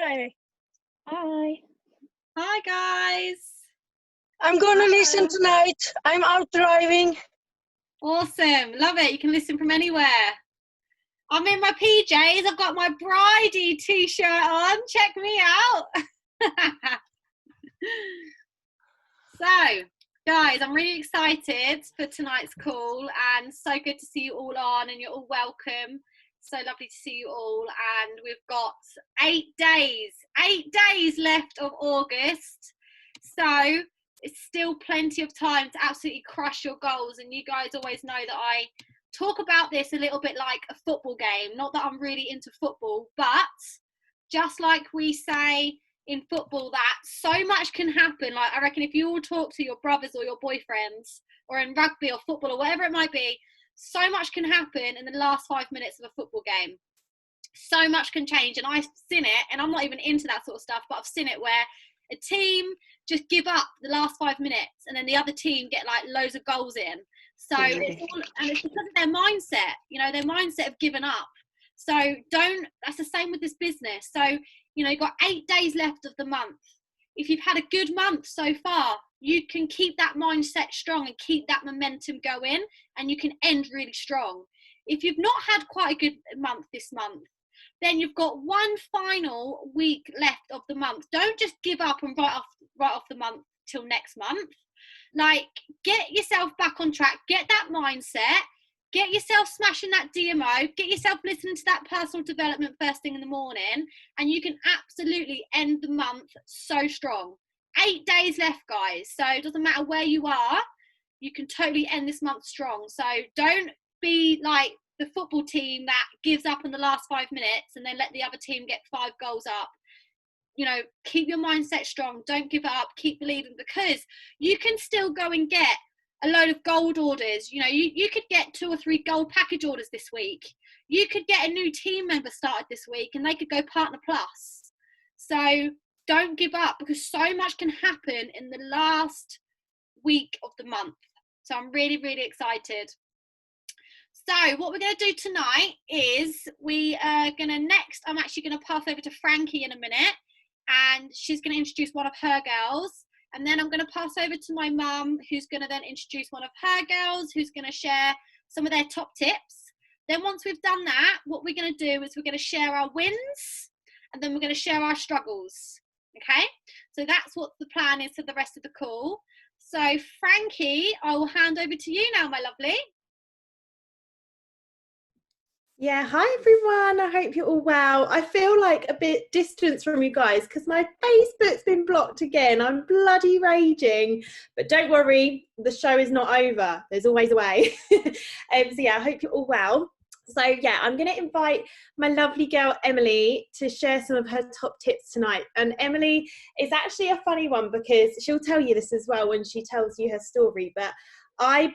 Hi. Hi. Hi guys. I'm gonna listen tonight. I'm out driving. Awesome. Love it. You can listen from anywhere. I'm in my PJs. I've got my bridey t-shirt on. Check me out. So, guys, I'm really excited for tonight's call and so good to see you all on and you're all welcome. So lovely to see you all, and we've got 8 days left of August. So it's still plenty of time to absolutely crush your goals, and you guys always know that I talk about this a little bit like a football game. Not that I'm really into football, but just like we say in football that so much can happen. Like, I reckon if you all talk to your brothers or your boyfriends, or in rugby or football or whatever it might be, so much can happen in the last 5 minutes of a football game. So much can change, and I've seen it, and I'm not even into that sort of stuff, but I've seen it where a team just give up the last 5 minutes and then the other team get like loads of goals in. So it's all, and it's because of their mindset, you know, their mindset of giving up. So that's the same with this business. So, you know, you've got 8 days left of the month. If you've had a good month so far, you can keep that mindset strong and keep that momentum going, and you can end really strong. If you've not had quite a good month this month, then you've got one final week left of the month. Don't just give up and write off the month till next month. Like, get yourself back on track, get that mindset, get yourself smashing that DMO, get yourself listening to that personal development first thing in the morning, and you can absolutely end the month so strong. 8 days left, guys. So it doesn't matter where you are, you can totally end this month strong. So don't be like the football team that gives up in the last 5 minutes and then let the other team get 5 goals up. You know, keep your mindset strong. Don't give up. Keep believing, because you can still go and get a load of gold orders. You know, you could get 2 or 3 gold package orders this week. You could get a new team member started this week and they could go Partner Plus. So don't give up, because so much can happen in the last week of the month. So I'm really, really excited. So what we're going to do tonight is I'm actually going to pass over to Frankie in a minute, and she's going to introduce one of her girls. And then I'm going to pass over to my mum, who's going to then introduce one of her girls, who's going to share some of their top tips. Then once we've done that, what we're going to do is we're going to share our wins, and then we're going to share our struggles. Okay? So that's what the plan is for the rest of the call. So Frankie, I will hand over to you now, my lovely. Yeah, hi everyone. I hope you're all well. I feel like a bit distant from you guys because my Facebook's been blocked again. I'm bloody raging, but don't worry, the show is not over. There's always a way. So yeah, I hope you're all well. So yeah, I'm going to invite my lovely girl Emily to share some of her top tips tonight. And Emily is actually a funny one because she'll tell you this as well when she tells you her story, but I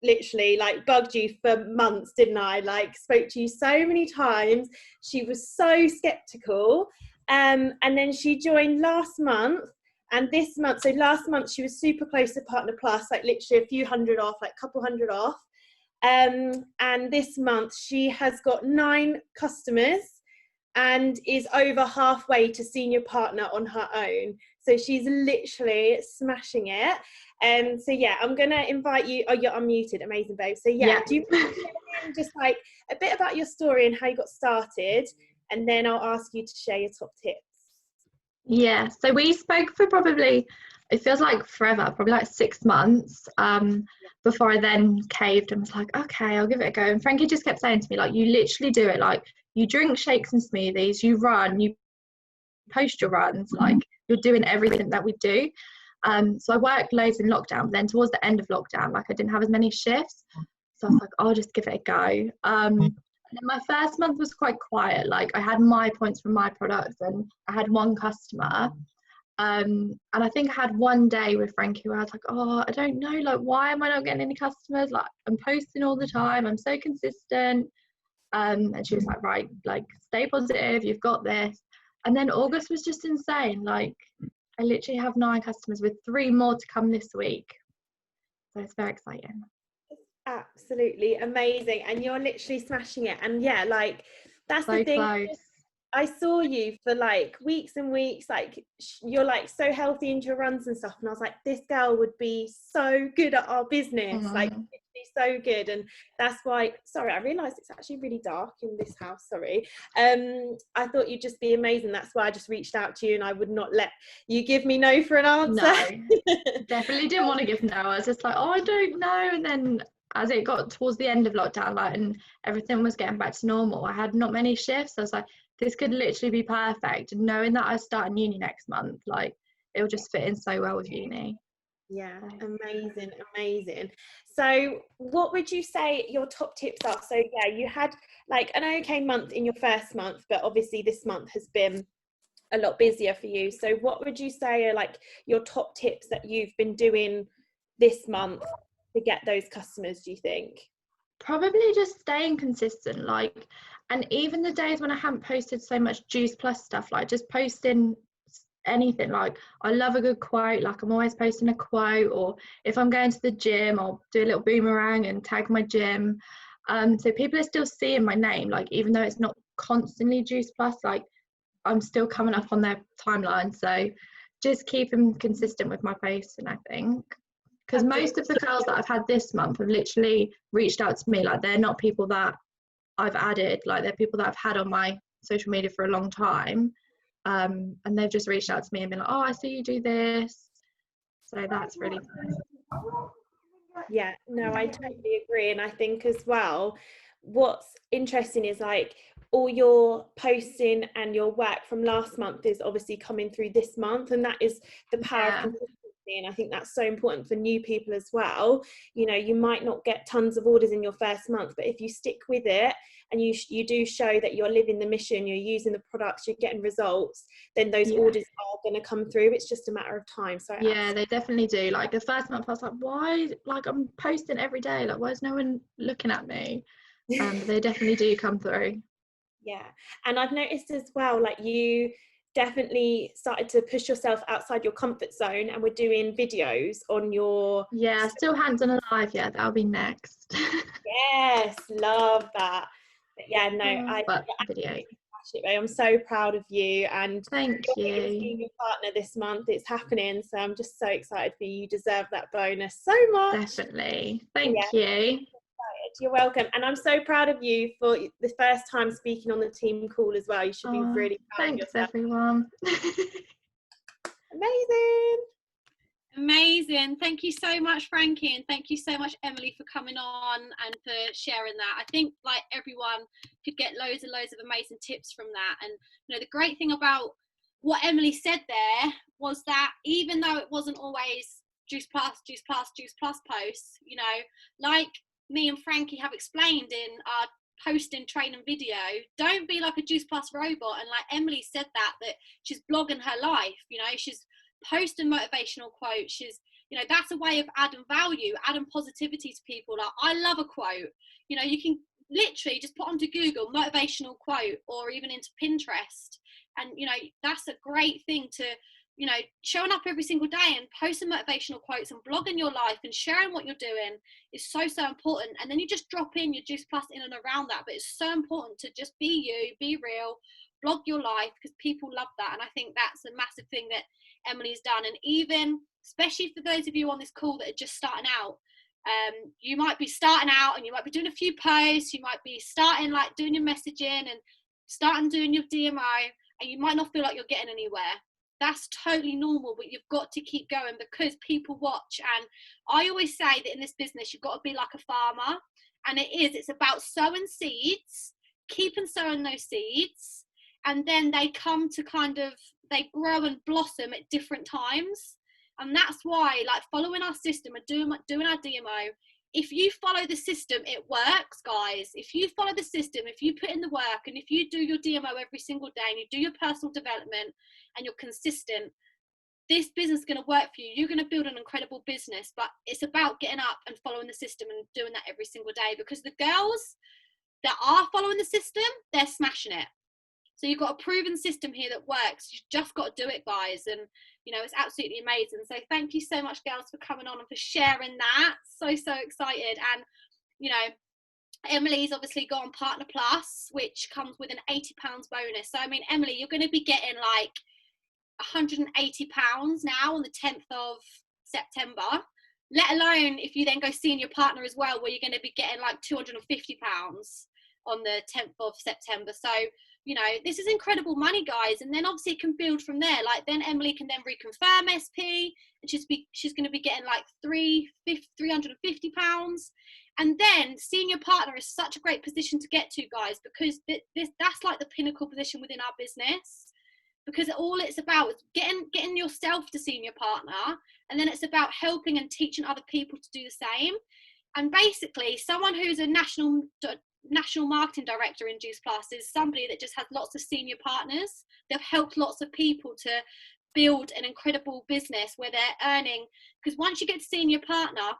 literally like bugged you for months, didn't I? Like, spoke to you so many times. She was so skeptical, and then she joined last month, and this month, so last month she was super close to Partner Plus, like literally a few hundred off, like a couple hundred off, and this month she has got 9 customers and is over halfway to senior partner on her own. So she's literally smashing it. So yeah, I'm gonna invite you. Oh, you're unmuted. Amazing, babe. So yeah. Do you mind sharing just like a bit about your story and how you got started, and then I'll ask you to share your top tips. Yeah, so we spoke for probably, it feels like forever, probably like 6 months before I then caved and was like, okay, I'll give it a go. And Frankie just kept saying to me, like, you literally do it. Like, you drink shakes and smoothies, you run, you post your runs, like you're doing everything that we do. So I worked loads in lockdown, but then towards the end of lockdown, like I didn't have as many shifts. So I was like, I'll just give it a go. And then my first month was quite quiet. Like, I had my points from my products and I had 1 customer. And I think I had one day with Frankie where I was like, oh, I don't know, like, why am I not getting any customers? Like, I'm posting all the time, I'm so consistent. And she was like, right, like, stay positive, you've got this. And then August was just insane. Like, I literally have 9 customers with 3 more to come this week. So it's very exciting. Absolutely amazing. And you're literally smashing it. And yeah, like, that's so the thing. close. I saw you for like weeks and weeks, like you're like so healthy into your runs and stuff, and I was like, this girl would be so good at our business, like Mm. it'd be so good. And that's why, sorry, I realized it's actually really dark in this house, sorry. I thought you'd just be amazing. That's why I just reached out to you, and I would not let you give me no for an answer. No, definitely didn't want to give no. I was just like, oh, I don't know. And then as it got towards the end of lockdown, like, and everything was getting back to normal, I had not many shifts. I was like, this could literally be perfect. And knowing that I start in uni next month, like, it'll just fit in so well with uni. Yeah, amazing. So what would you say your top tips are? So yeah, you had like an okay month in your first month, but obviously this month has been a lot busier for you. So what would you say are like your top tips that you've been doing this month to get those customers, do you think? Probably just staying consistent, like, and even the days when I haven't posted so much Juice Plus stuff, like just posting anything. Like, I love a good quote, like I'm always posting a quote, or if I'm going to the gym, I'll do a little boomerang and tag my gym. So people are still seeing my name, like even though it's not constantly Juice Plus, like I'm still coming up on their timeline. So just keeping consistent with my posting, I think. Because most of the girls that I've had this month have literally reached out to me. Like, they're not people that I've added, like they're people that I've had on my social media for a long time. And they've just reached out to me and been like, oh, I see you do this. So that's really nice. Yeah, no, I totally agree. And I think as well, what's interesting is like all your posting and your work from last month is obviously coming through this month, and that is the power of consistency. And I think that's so important for new people as well. You know, you might not get tons of orders in your first month, but if you stick with it and you do show that you're living the mission, you're using the products, you're getting results, then those orders are going to come through. It's just a matter of time. So yeah, they definitely do. Like the first month I was like, why, like I'm posting every day, like why is no one looking at me? But they definitely do come through. Yeah, and I've noticed as well, like you definitely started to push yourself outside your comfort zone, and we're doing videos on your. Yeah, still haven't done a live yet. That'll be next. Yes, love that. But yeah, no, But video. I'm so proud of you, and Thank you're you. being your partner this month. It's happening, so I'm just so excited for you. You deserve that bonus so much. Definitely. Thank you. You're welcome, and I'm so proud of you for the first time speaking on the team call as well. You should be really proud of Thanks, yourself. everyone. Amazing. Thank you so much, Frankie, and thank you so much, Emily, for coming on and for sharing that. I think like everyone could get loads and loads of amazing tips from that. And you know, the great thing about what Emily said there was that even though it wasn't always Juice Plus posts, you know, like me and Frankie have explained in our posting training video, don't be like a Juice Plus robot. And like Emily said that she's blogging her life, you know, she's posting motivational quotes, she's, you know, that's a way of adding value, adding positivity to people. Like, I love a quote, you know, you can literally just put onto Google motivational quote, or even into Pinterest, and you know, that's a great thing to, you know, showing up every single day and posting motivational quotes and blogging your life and sharing what you're doing is so important. And then you just drop in your Juice Plus in and around that. But it's so important to just be you, be real, blog your life, because people love that. And I think that's a massive thing that Emily's done. And even, especially for those of you on this call that are just starting out, you might be starting out and you might be doing a few posts, you might be starting like doing your messaging and starting doing your DMO, and you might not feel like you're getting anywhere. That's totally normal, but you've got to keep going because people watch. And I always say that in this business, you've got to be like a farmer. And it's about sowing seeds, keeping sowing those seeds. And then they come to they grow and blossom at different times. And that's why, like, following our system and doing our DMO, if you follow the system, it works, guys. If you follow the system, if you put in the work, and if you do your DMO every single day, and you do your personal development, and you're consistent, this business is going to work for you. You're going to build an incredible business. But it's about getting up and following the system and doing that every single day, because the girls that are following the system, they're smashing it. So you've got a proven system here that works. You've just got to do it, guys. And, you know, it's absolutely amazing. So thank you so much, girls, for coming on and for sharing that. So excited. And, you know, Emily's obviously got on Partner Plus, which comes with an £80 bonus. So I mean, Emily, you're going to be getting like £180 now on the 10th of September, let alone if you then go seeing your partner as well, where you're going to be getting like £250 on the 10th of September. So, you know, this is incredible money, guys. And then obviously it can build from there. Like then Emily can then reconfirm SP, and she's going to be getting like £350. And then senior partner is such a great position to get to, guys, because that's like the pinnacle position within our business. Because all it's about is getting yourself to senior partner, and then it's about helping and teaching other people to do the same. And basically, someone who's a national marketing director in Juice Plus is somebody that just has lots of senior partners. They've helped lots of people to build an incredible business where they're earning. Because once you get to senior partner,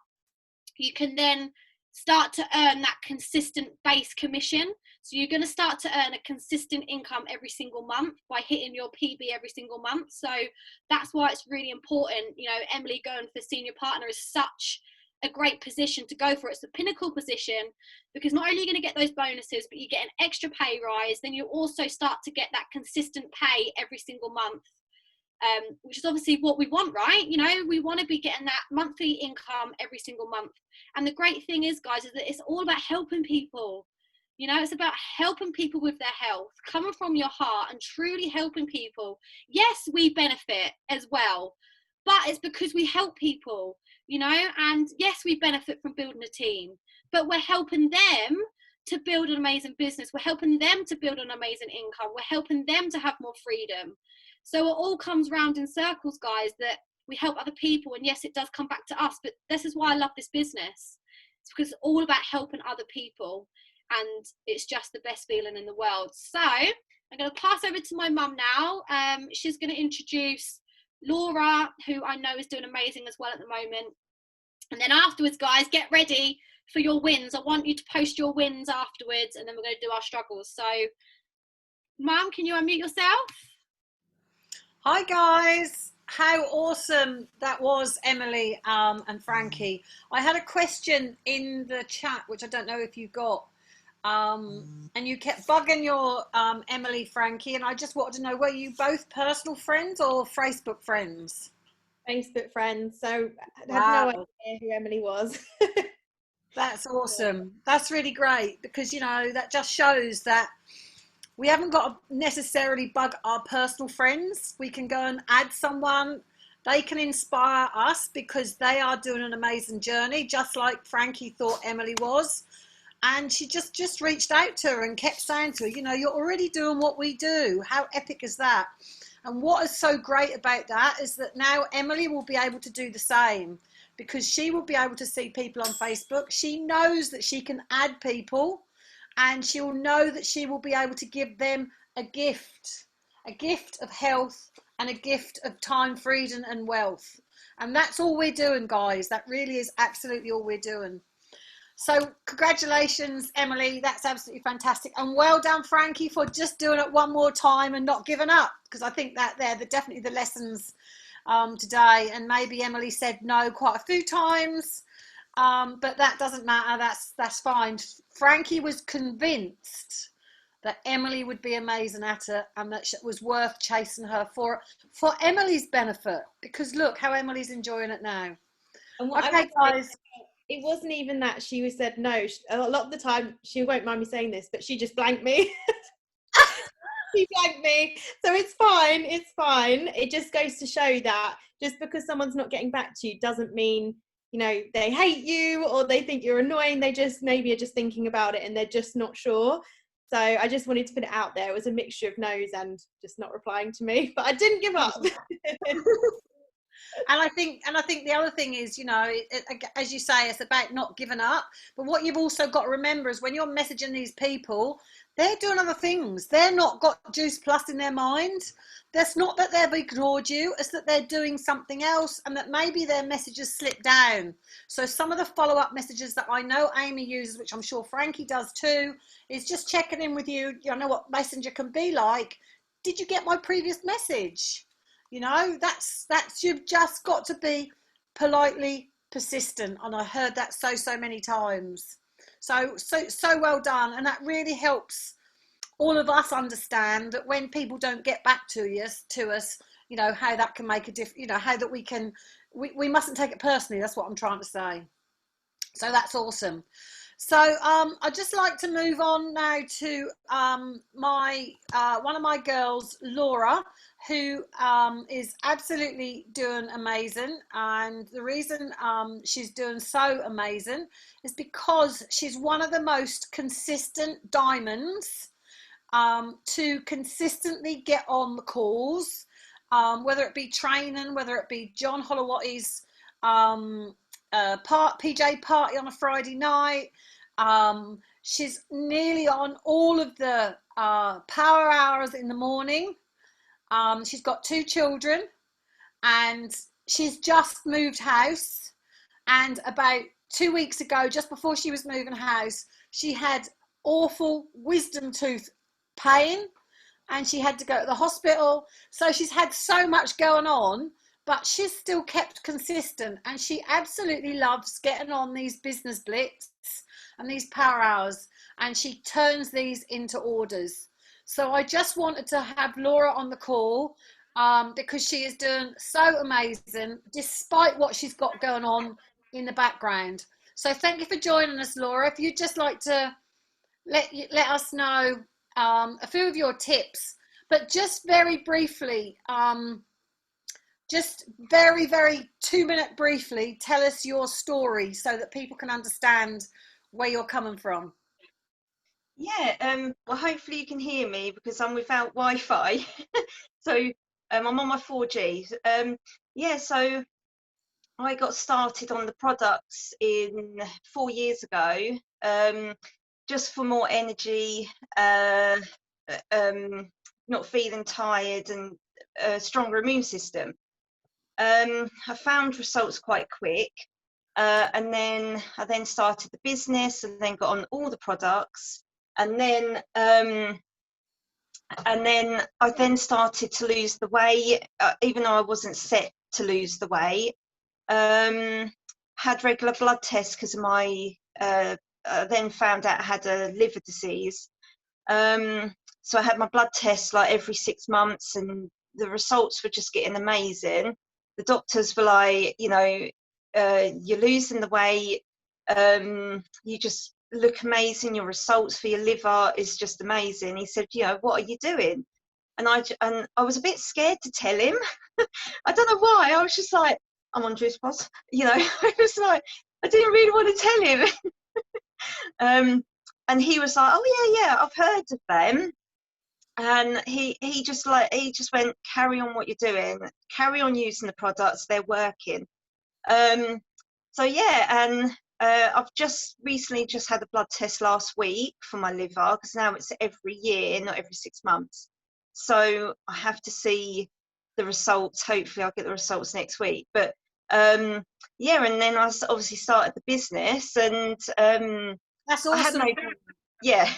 you can then start to earn that consistent base commission. So you're going to start to earn a consistent income every single month by hitting your PB every single month. So that's why it's really important. You know, Emily going for senior partner is such a great position to go for. It's the pinnacle position, because not only are you going to get those bonuses, but you get an extra pay rise. Then you also start to get that consistent pay every single month. Which is obviously what we want, right? You know, we want to be getting that monthly income every single month. And the great thing is, guys, is that it's all about helping people. You know, it's about helping people with their health, coming from your heart and truly helping people. Yes, we benefit as well, but it's because we help people, you know, and yes, we benefit from building a team, but we're helping them to build an amazing business. We're helping them to build an amazing income. We're helping them to have more freedom. So it all comes round in circles, guys, that we help other people. And yes, it does come back to us, but this is why I love this business. It's because it's all about helping other people, and it's just the best feeling in the world. So I'm going to pass over to my mum now. She's going to introduce Laura, who I know is doing amazing as well at the moment. And then afterwards, guys, get ready for your wins. I want you to post your wins afterwards, and then we're going to do our struggles. So, Mum, can you unmute yourself? Hi guys, how awesome that was, Emily and Frankie. I had a question in the chat, which I don't know if you got, and you kept bugging your Emily, Frankie, and I just wanted to know, were you both personal friends or Facebook friends? Facebook friends, so I had no idea who Emily was. That's awesome. That's really great, because, you know, that just shows that we haven't got to necessarily bug our personal friends. We can go and add someone. They can inspire us because they are doing an amazing journey, just like Frankie thought Emily was. And she just reached out to her and kept saying to her, you know, you're already doing what we do. How epic is that? And what is so great about that is that now Emily will be able to do the same, because she will be able to see people on Facebook. She knows that she can add people, and she'll know that she will be able to give them a gift of health and a gift of time, freedom and wealth. And that's all we're doing, guys. That really is absolutely all we're doing. So congratulations, Emily. That's absolutely fantastic. And well done, Frankie, for just doing it one more time and not giving up, because I think that they're definitely the lessons today. And maybe Emily said no quite a few times. But that doesn't matter. That's fine. Frankie was convinced that Emily would be amazing at it, and that it was worth chasing her for Emily's benefit, because look how Emily's enjoying it now. And what okay, guys. It wasn't even that she said no. A lot of the time, she won't mind me saying this, but she just blanked me. She blanked me. So it's fine. It's fine. It just goes to show that just because someone's not getting back to you doesn't mean, you know, they hate you or they think you're annoying. They just maybe are just thinking about it and they're just not sure. So I just wanted to put it out there. It was a mixture of no's and just not replying to me, but I didn't give up. And I think the other thing is, you know, as you say, it's about not giving up. But what you've also got to remember is when you're messaging these people, they're doing other things. They're not got Juice Plus in their mind. That's not that they've ignored you. It's that they're doing something else, and that maybe their messages slip down. So some of the follow-up messages that I know Amy uses, which I'm sure Frankie does too, is just checking in with you. You know what Messenger can be like. Did you get my previous message? You know, that's you've just got to be politely persistent. And I heard that so many times. So well done, and that really helps all of us understand that when people don't get back to us, you know, how that can make a difference. You know, how that we mustn't take it personally. That's what I'm trying to say. So that's awesome. So I'd just like to move on now to my one of my girls, Laura, who is absolutely doing amazing. And the reason she's doing so amazing is because she's one of the most consistent diamonds to consistently get on the calls, whether it be training, whether it be John Holowatty's PJ party on a Friday night. She's nearly on all of the power hours in the morning. She's got 2 children, and she's just moved house. And about 2 weeks ago, just before she was moving house, she had awful wisdom tooth pain, and she had to go to the hospital. So she's had so much going on, but she's still kept consistent, and she absolutely loves getting on these business blitz and these power hours, and she turns these into orders. So I just wanted to have Laura on the call because she is doing so amazing despite what she's got going on in the background. So thank you for joining us, Laura. If you'd just like to let us know a few of your tips, but just very briefly, just very 2-minute briefly, tell us your story so that people can understand where you're coming from. Yeah, well, hopefully you can hear me because I'm without Wi-Fi. So I'm on my 4G. Yeah, so I got started on the products 4 years ago, just for more energy, not feeling tired, and a stronger immune system. I found results quite quick, and then I started the business, and then got on all the products, and then I then started to lose the weight, even though I wasn't set to lose the weight. Had regular blood tests because of my then found out I had a liver disease. So I had my blood tests like every 6 months, and the results were just getting amazing. The doctors were like, you know, you're losing the weight, you just look amazing, your results for your liver is just amazing. He said, you know, what are you doing? And I was a bit scared to tell him. I don't know why. I was just like, I'm on Juice Plus, you know. I was like, I didn't really want to tell him. And he was like, oh yeah, I've heard of them. And he just went, carry on what you're doing, carry on using the products, they're working. So yeah, and I've just recently had a blood test last week for my liver, because now it's every year, not every 6 months. So I have to see the results. Hopefully I'll get the results next week. But yeah, and then I obviously started the business, and that's awesome. Yeah.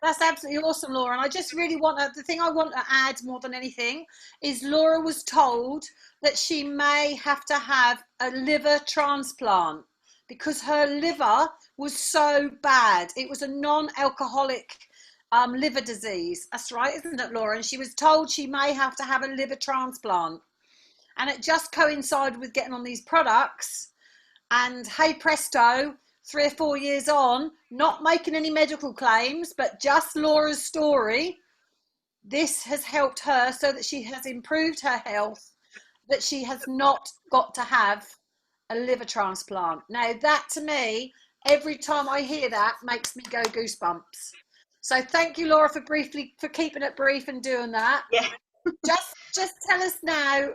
That's absolutely awesome, Laura. And I just really the thing I want to add more than anything is Laura was told that she may have to have a liver transplant because her liver was so bad. It was a non-alcoholic liver disease. That's right, isn't it, Laura? And she was told she may have to have a liver transplant. And it just coincided with getting on these products. And hey presto, 3 or 4 years on, not making any medical claims, but just Laura's story, this has helped her so that she has improved her health, that she has not got to have a liver transplant. Now that, to me, every time I hear that, makes me go goosebumps. So thank you, Laura, for keeping it brief and doing that. Yeah. just tell us now,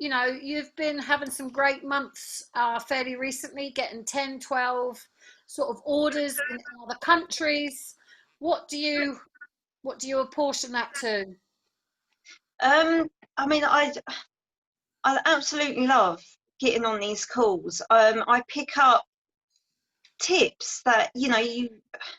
you know, you've been having some great months fairly recently, getting 10, 12 sort of orders in other countries. What do you apportion that to? I mean, I absolutely love getting on these calls. I pick up tips that, you know,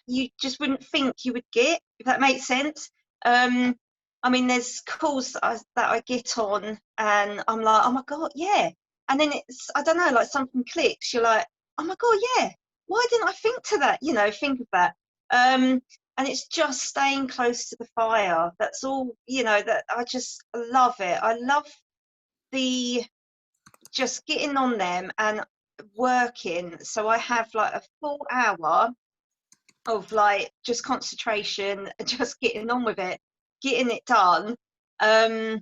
you just wouldn't think you would get, if that makes sense. I mean, there's calls that I get on, and I'm like, oh my God, yeah. And then it's, I don't know, like something clicks. You're like, oh my God, yeah. why didn't I think to that? Think of that. And it's just staying close to the fire. That's all. That I just love it. I love the just getting on them and working. So I have like a full hour of like just concentration, just getting on with it, getting it done. And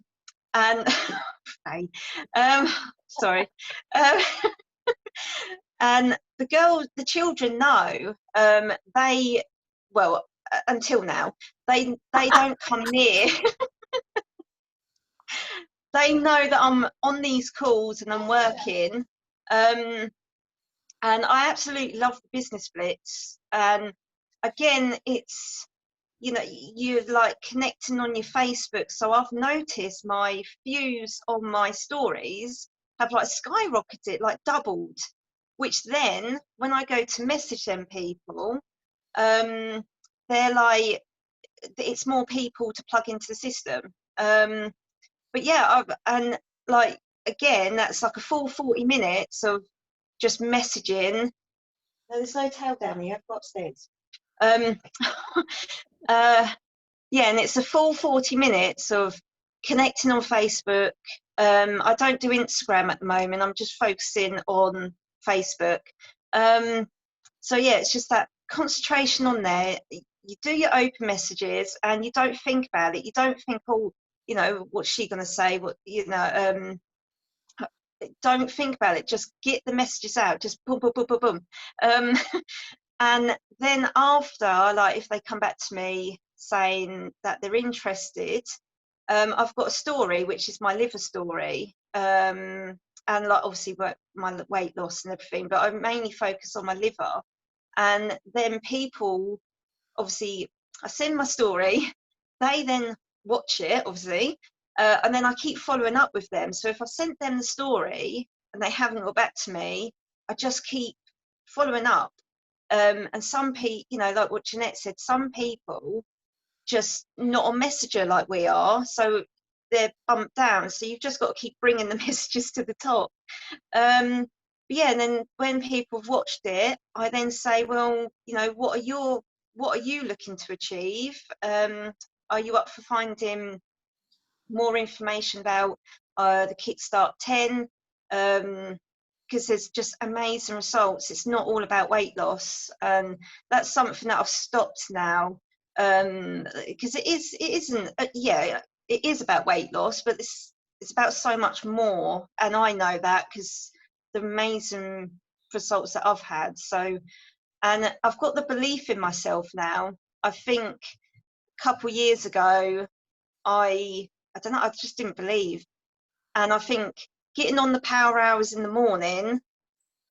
sorry. And the children know, until now, they don't come near. They know that I'm on these calls and I'm working. And I absolutely love the business blitz. And again, it's, you're like connecting on your Facebook. So I've noticed my views on my stories have like skyrocketed, like doubled, which then when I go to message them people, they're like, it's more people to plug into the system. But yeah, and like, again, that's like a full 40 minutes of just messaging. No, there's no tail down here, I've got upstairs. Yeah, and it's a full 40 minutes of connecting on Facebook. I don't do Instagram at the moment. I'm just focusing on Facebook. So yeah, it's just that concentration on there. You do your open messages and you don't think about it. You don't think, oh, what's she going to say? Don't think about it. Just get the messages out. Just boom, boom, boom, boom, boom. And then after, like, if they come back to me saying that they're interested, I've got a story, which is my liver story. And like, obviously my weight loss and everything, but I mainly focus on my liver. And then people, obviously, I send my story, they then watch it, obviously, and then I keep following up with them. So if I sent them the story and they haven't got back to me, I just keep following up. And some people, like what Jeanette said, some people just not on Messenger like we are, so they're bumped down. So you've just got to keep bringing the messages to the top. But yeah, and then when people have watched it, I then say, well, what are you looking to achieve? Are you up for finding more information about the Kickstart 10? Because there's just amazing results. It's not all about weight loss. That's something that I've stopped now, because it isn't. It is about weight loss, but it's about so much more. And I know that because the amazing results that I've had. So, and I've got the belief in myself now. I think a couple of years ago, I don't know, I just didn't believe. And I think getting on the power hours in the morning,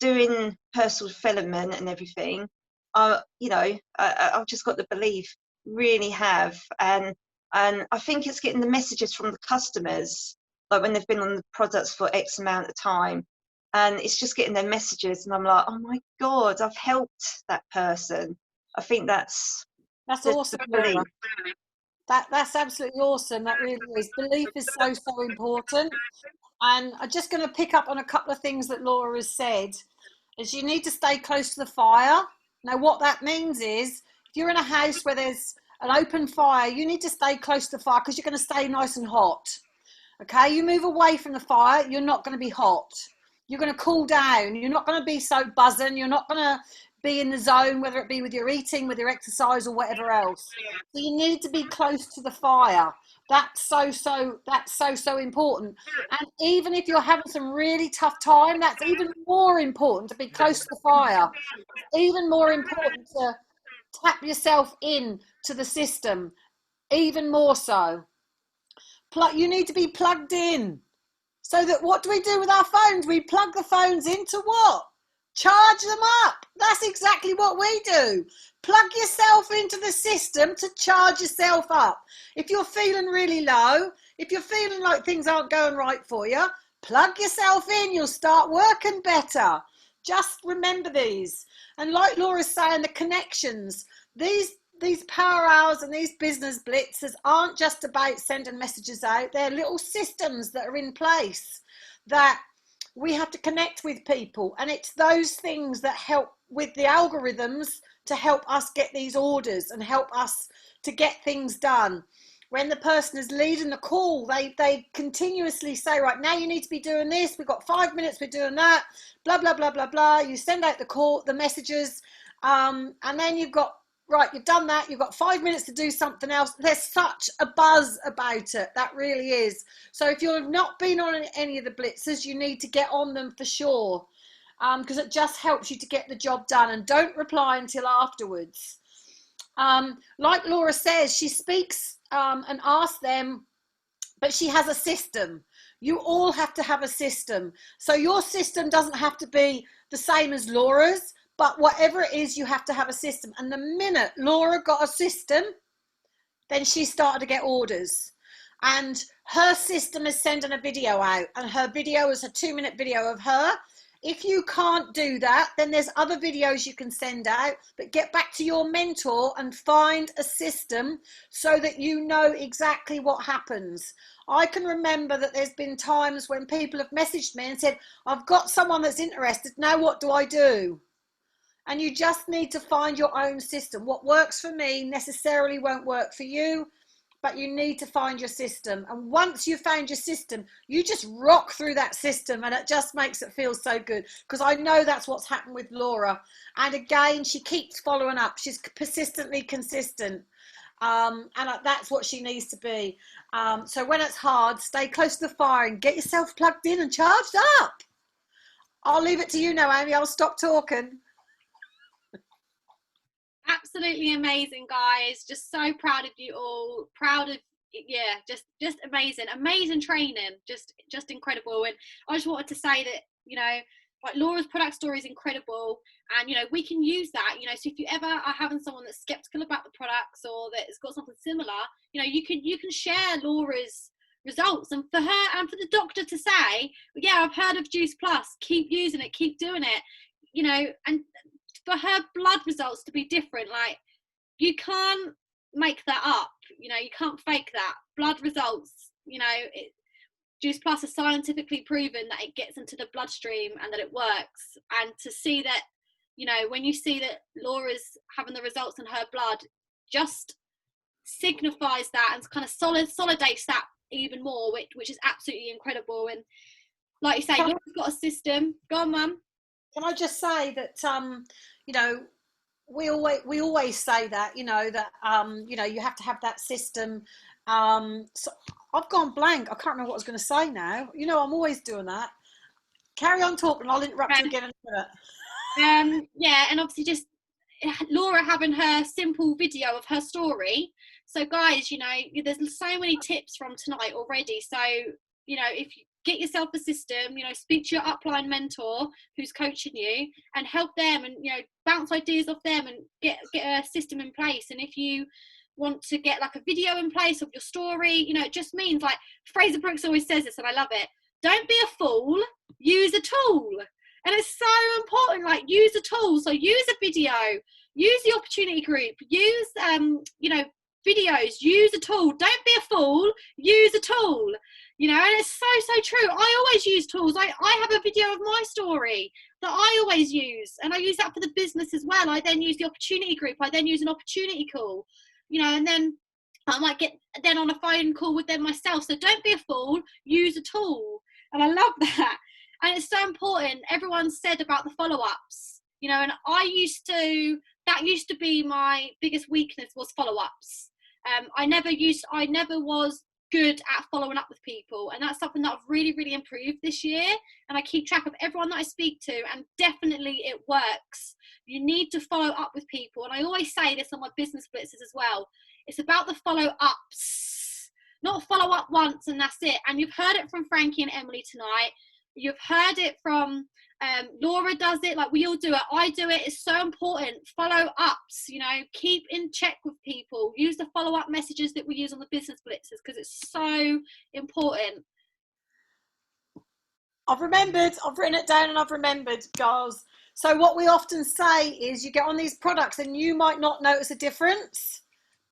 doing personal development and everything, I've just got the belief, really have. And I think it's getting the messages from the customers, like when they've been on the products for X amount of time, and it's just getting their messages, and I'm like, oh my God, I've helped that person. I think that's awesome. belief. That's absolutely awesome. That really is. Belief is so important. And I'm just going to pick up on a couple of things that Laura has said. Is you need to stay close to the fire. Now, what that means is, if you're in a house where there's an open fire, you need to stay close to the fire because you're going to stay nice and hot. Okay, you move away from the fire, you're not going to be hot. You're going to cool down. You're not going to be so buzzing. You're not going to be in the zone, whether it be with your eating, with your exercise, or whatever else. So you need to be close to the fire. That's so important. And even if you're having some really tough time, that's even more important to be close to the fire. Even more important to tap yourself in to the system, even more so. You need to be plugged in. So that, what do we do with our phones? We plug the phones into what? Charge them up. That's exactly what we do. Plug yourself into the system to charge yourself up. If you're feeling really low, if you're feeling like things aren't going right for you, plug yourself in. You'll start working better. Just remember these. And like Laura's saying, the connections, these power hours and these business blitzes aren't just about sending messages out. They're little systems that are in place that we have to connect with people, and it's those things that help with the algorithms to help us get these orders and help us to get things done. When the person is leading the call, they continuously say, right, now you need to be doing this. We've got 5 minutes, we're doing that, blah, blah, blah, blah, blah. You send out the call, the messages, and then you've got, right, you've done that. You've got 5 minutes to do something else. There's such a buzz about it. That really is. So if you've not been on any of the blitzes, you need to get on them for sure, because it just helps you to get the job done. And don't reply until afterwards. Like Laura says, she speaks and asks them, but she has a system. You all have to have a system. So your system doesn't have to be the same as Laura's, but whatever it is, you have to have a system. And the minute Laura got a system, then she started to get orders. And her system is sending a video out, and her video is a 2-minute video of her. If you can't do that, then there's other videos you can send out, but get back to your mentor and find a system so that you know exactly what happens. I can remember that there's been times when people have messaged me and said, I've got someone that's interested, now what do I do? And you just need to find your own system. What works for me necessarily won't work for you, but you need to find your system. And once you've found your system, you just rock through that system, and it just makes it feel so good. Because I know that's what's happened with Laura. And again, she keeps following up. She's persistently consistent. And that's what she needs to be. So when it's hard, stay close to the fire and get yourself plugged in and charged up. I'll leave it to you now, Amy. I'll stop talking. Absolutely amazing, guys. Just so proud of you all. Proud of, yeah, just amazing training, just incredible. And I just wanted to say that, you know, like Laura's product story is incredible, and you know, we can use that, you know. So if you ever are having someone that's skeptical about the products or that has got something similar, you know, you can share Laura's results, and for her and for the doctor to say, yeah, I've heard of Juice Plus, keep using it, keep doing it, you know. And for her blood results to be different, like, you can't make that up, you know, you can't fake that. Blood results, you know, Juice Plus is scientifically proven that it gets into the bloodstream and that it works. And to see that, you know, when you see that Laura's having the results in her blood, just signifies that and kind of solidates that even more, which is absolutely incredible. And like you say, Laura's got a system. Go on, Mum. Can I just say that, you know, we always say that, you know, that, you know, you have to have that system. So I've gone blank. I can't remember what I was going to say now. You know, I'm always doing that. Carry on talking. I'll interrupt you again in a minute. Yeah, and obviously just Laura having her simple video of her story. So guys, you know, there's so many tips from tonight already. So, you know, if you get yourself a system, you know, speak to your upline mentor who's coaching you and help them, and, you know, bounce ideas off them and get a system in place. And if you want to get like a video in place of your story, you know, it just means, like Fraser Brooks always says this, and I love it, don't be a fool, use a tool. And it's so important, like, use a tool. So use a video, use the opportunity group, use you know, videos, use a tool. Don't be a fool, use a tool. You know, and it's so true. I always use tools. I have a video of my story that I always use, and I use that for the business as well. I then use the opportunity group. I then use an opportunity call, you know, and then I might get then on a phone call with them myself. So don't be a fool, use a tool. And I love that. And it's so important. Everyone said about the follow-ups, you know, and that used to be my biggest weakness, was follow-ups. I never was good at following up with people, and that's something that I've really improved this year, and I keep track of everyone that I speak to, and definitely it works. You need to follow up with people, and I always say this on my business blitzes as well. It's about the follow-ups, not follow up once and that's it. And you've heard it from Frankie and Emily tonight. You've heard it from Laura does it, like we all do it, I do it. It's so important. Follow ups, you know, keep in check with people, use the follow up messages that we use on the business blitzes, because it's so important. I've written it down and I've remembered, girls. So what we often say is, you get on these products and you might not notice a difference,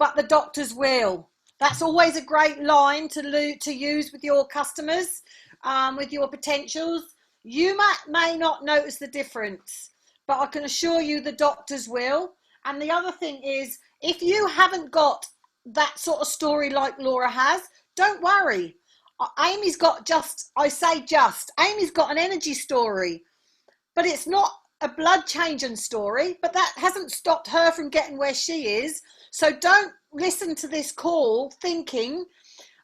but the doctors will. That's always a great line to use with your customers, with your potentials. You may not notice the difference, but I can assure you the doctors will. And the other thing is, if you haven't got that sort of story like Laura has, don't worry. Amy's got Amy's got an energy story, but it's not a blood changing story, but that hasn't stopped her from getting where she is. So don't listen to this call thinking,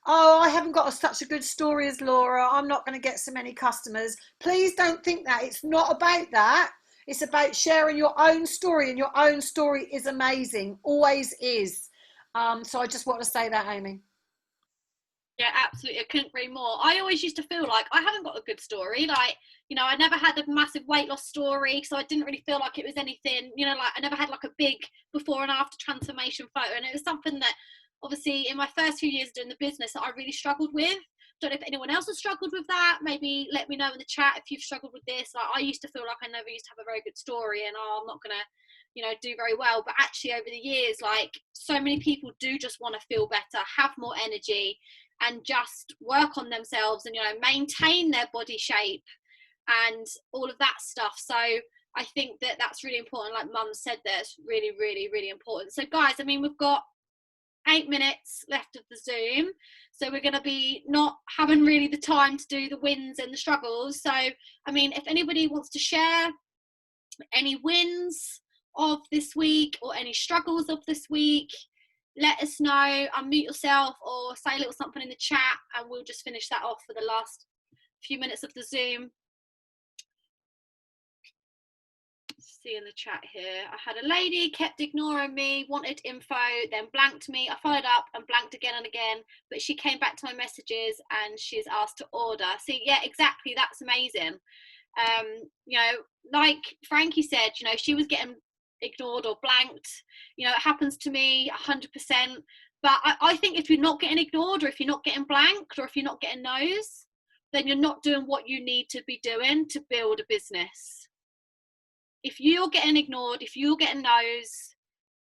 oh, I haven't got such a good story as Laura, I'm not going to get so many customers. Please don't think that. It's not about that. It's about sharing your own story, and your own story is amazing, always is. So I just want to say that, Amy. Yeah, absolutely. I couldn't agree more. I always used to feel like I haven't got a good story. Like, you know, I never had a massive weight loss story, so I didn't really feel like it was anything, you know, like I never had like a big before and after transformation photo. And it was something that obviously in my first few years doing the business that I really struggled with. Don't know if anyone else has struggled with that. Maybe let me know in the chat if you've struggled with this. Like, I used to feel like I never used to have a very good story, and I'm not gonna, you know, do very well. But actually over the years, like, so many people do just want to feel better, have more energy, and just work on themselves, and, you know, maintain their body shape and all of that stuff. So I think that that's really important. Like Mum said, that's really, really, really important. So guys, I mean, we've got 8 minutes left of the Zoom, so we're going to be not having really the time to do the wins and the struggles. So I mean, if anybody wants to share any wins of this week or any struggles of this week, let us know. Unmute yourself or say a little something in the chat, and we'll just finish that off for the last few minutes of the Zoom. See in the chat here, I had a lady kept ignoring me, wanted info, then blanked me. I followed up and blanked again and again, but she came back to my messages and she's asked to order. See, yeah, exactly, that's amazing. You know, like Frankie said, you know, she was getting ignored or blanked. You know, it happens to me 100%. But I think if you're not getting ignored, or if you're not getting blanked, or if you're not getting no's, then you're not doing what you need to be doing to build a business. If you're getting ignored, if you're getting no's,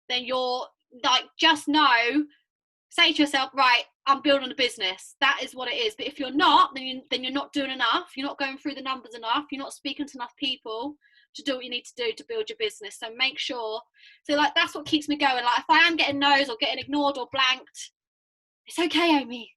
then you're like, just know, say to yourself, right, I'm building a business. That is what it is. But if you're not, then you're not doing enough. You're not going through the numbers enough. You're not speaking to enough people to do what you need to do to build your business. So make sure. So like, that's what keeps me going. Like, if I am getting no's or getting ignored or blanked, it's okay, Amy.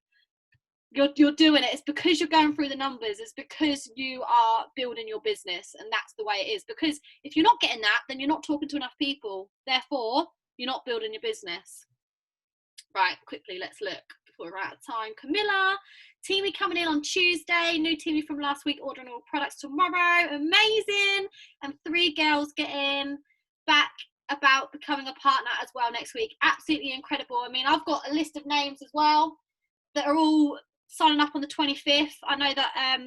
You're doing it. It's because you're going through the numbers. It's because you are building your business, and that's the way it is. Because if you're not getting that, then you're not talking to enough people. Therefore, you're not building your business. Right, quickly, let's look before we're out of time. Camilla, Teamy coming in on Tuesday. New Teamy from last week ordering all products tomorrow. Amazing. And 3 girls getting back about becoming a partner as well next week. Absolutely incredible. I mean, I've got a list of names as well that are all signing up on the 25th. I know that,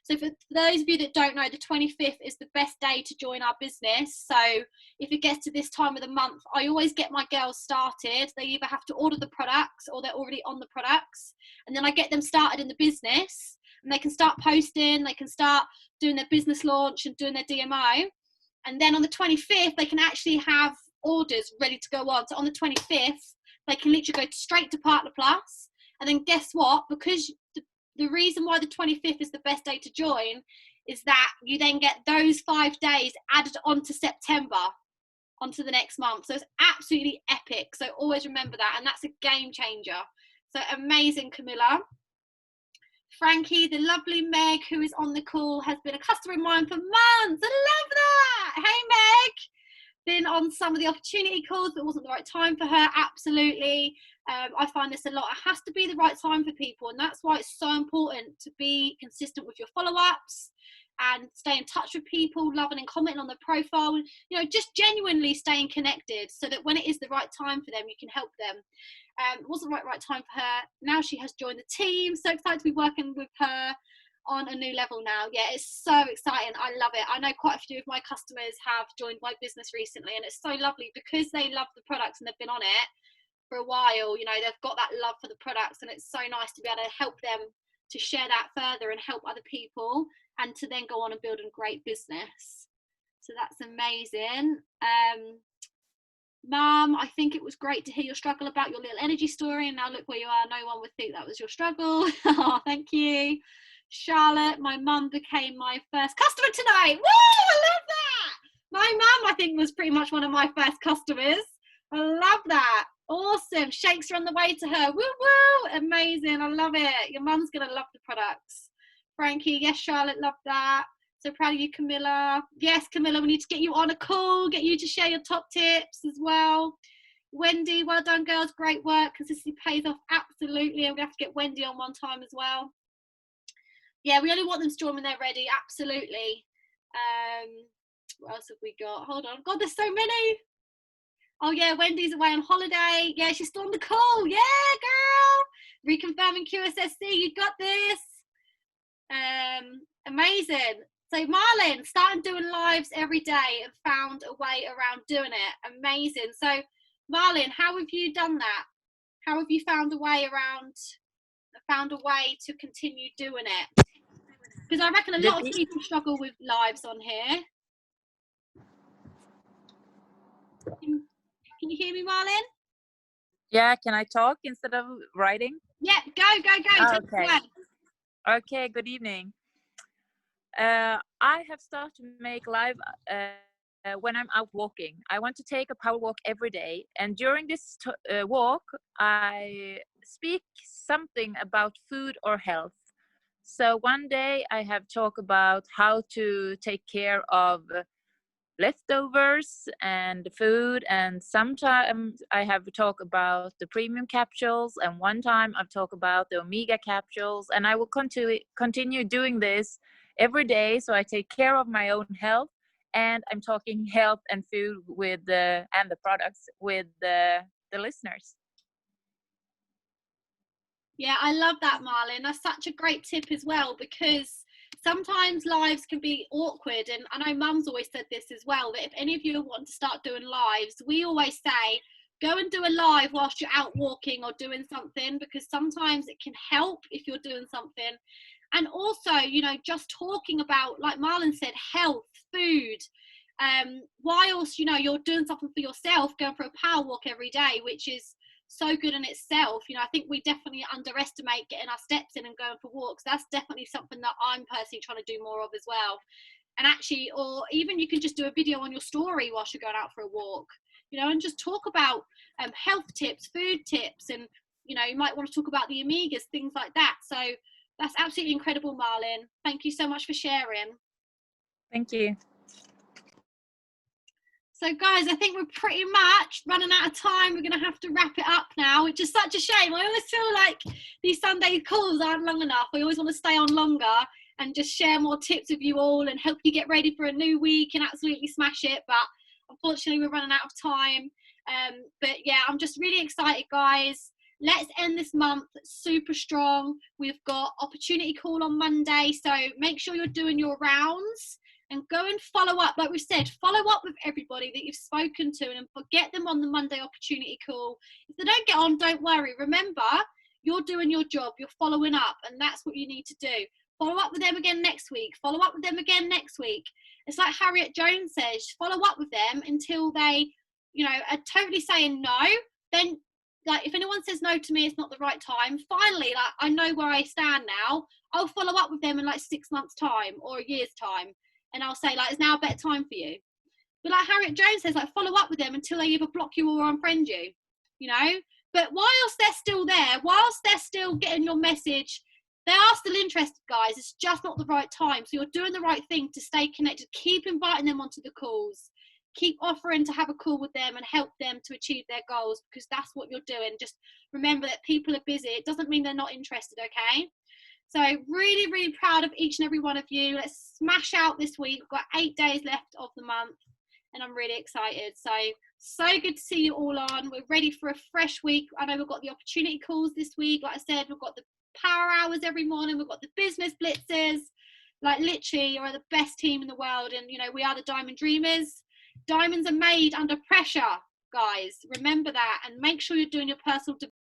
so for those of you that don't know, the 25th is the best day to join our business. So if it gets to this time of the month, I always get my girls started. They either have to order the products or they're already on the products. And then I get them started in the business, and they can start posting, they can start doing their business launch and doing their DMO. And then on the 25th, they can actually have orders ready to go on. So on the 25th, they can literally go straight to Partner Plus. And then guess what? Because the reason why the 25th is the best day to join is that you then get those 5 days added onto September, onto the next month. So it's absolutely epic. So always remember that. And that's a game changer. So amazing, Camilla. Frankie, the lovely Meg, who is on the call, has been a customer of mine for months. I love that. Hey, Meg. Been on some of the opportunity calls, but it wasn't the right time for her. Absolutely. I find this a lot. It has to be the right time for people, and that's why it's so important to be consistent with your follow-ups and stay in touch with people, loving and commenting on their profile, and, you know, just genuinely staying connected so that when it is the right time for them, you can help them. It wasn't the right time for her. Now she has joined the team. So excited to be working with her on a new level now. Yeah, it's so exciting. I love it. I know quite a few of my customers have joined my business recently, and it's so lovely because they love the products and they've been on it for a while. You know, they've got that love for the products, and it's so nice to be able to help them to share that further and help other people, and to then go on and build a great business. So that's amazing. Mum, I think it was great to hear your struggle about your little energy story, and now look where you are. No one would think that was your struggle. Oh, thank you. Charlotte, my mum became my first customer tonight. Woo, I love that. My mum, I think, was pretty much one of my first customers. I love that. Awesome. Shakes are on the way to her. Woo woo. Amazing. I love it. Your mum's going to love the products. Frankie, yes, Charlotte, love that. So proud of you, Camilla. Yes, Camilla, we need to get you on a call, get you to share your top tips as well. Wendy, well done, girls. Great work. Consistency pays off. Absolutely. I'm going to have to get Wendy on one time as well. Yeah, we only want them to join when they're ready. Absolutely. What else have we got? Hold on. God, there's so many. Oh, yeah, Wendy's away on holiday. Yeah, she's still on the call. Yeah, girl. Reconfirming QSSC. You got this. Amazing. So Marlon, started doing lives every day and found a way around doing it. Amazing. So Marlon, how have you done that? How have you found a way to continue doing it? Because I reckon a lot of people struggle with lives on here. Can you hear me, Marlon? Yeah, can I talk instead of writing? Yeah, go. Take it away. Okay, good evening. I have started to make live when I'm out walking. I want to take a power walk every day, and during this walk, I speak something about food or health. So one day I have talked about how to take care of leftovers and food, and sometimes I have talked about the premium capsules, and one time I've talked about the omega capsules, and I will continue doing this every day, so I take care of my own health, and I'm talking health and food with and the products with the listeners. Yeah, I love that, Marlon. That's such a great tip as well, because sometimes lives can be awkward, and I know Mum's always said this as well, that if any of you want to start doing lives, we always say go and do a live whilst you're out walking or doing something, because sometimes it can help if you're doing something. And also, you know, just talking about, like Marlon said, health, food, whilst, you know, you're doing something for yourself, going for a power walk every day, which is so good in itself. You know, I think we definitely underestimate getting our steps in and going for walks. That's definitely something that I'm personally trying to do more of as well. And actually, or even you can just do a video on your story whilst you're going out for a walk, you know, and just talk about health tips, food tips, and, you know, you might want to talk about the omegas, things like that. So that's absolutely incredible, Marlon. Thank you so much for sharing. Thank you. So guys, I think we're pretty much running out of time. We're going to have to wrap it up now, which is such a shame. I always feel like these Sunday calls aren't long enough. I always want to stay on longer and just share more tips with you all and help you get ready for a new week and absolutely smash it. But unfortunately, we're running out of time. But yeah, I'm just really excited, guys. Let's end this month super strong. We've got opportunity call on Monday, so make sure you're doing your rounds. And go and follow up, like we said, follow up with everybody that you've spoken to and get them on the Monday opportunity call. If they don't get on, don't worry. Remember, you're doing your job, you're following up, and that's what you need to do. Follow up with them again next week. Follow up with them again next week. It's like Harriet Jones says, follow up with them until they, you know, are totally saying no. Then, like, if anyone says no to me, it's not the right time. Finally, like, I know where I stand now. I'll follow up with them in like 6 months' time or a year's time. And I'll say, like, it's now a better time for you. But like Harriet Jones says, like, follow up with them until they either block you or unfriend you, you know? But whilst they're still there, whilst they're still getting your message, they are still interested, guys. It's just not the right time. So you're doing the right thing to stay connected. Keep inviting them onto the calls. Keep offering to have a call with them and help them to achieve their goals, because that's what you're doing. Just remember that people are busy. It doesn't mean they're not interested, okay? So really, really proud of each and every one of you. Let's smash out this week. We've got 8 days left of the month, and I'm really excited. So good to see you all on. We're ready for a fresh week. I know we've got the opportunity calls this week. Like I said, we've got the power hours every morning. We've got the business blitzes. Like, literally, you're the best team in the world. And, you know, we are the Diamond Dreamers. Diamonds are made under pressure, guys. Remember that, and make sure you're doing your personal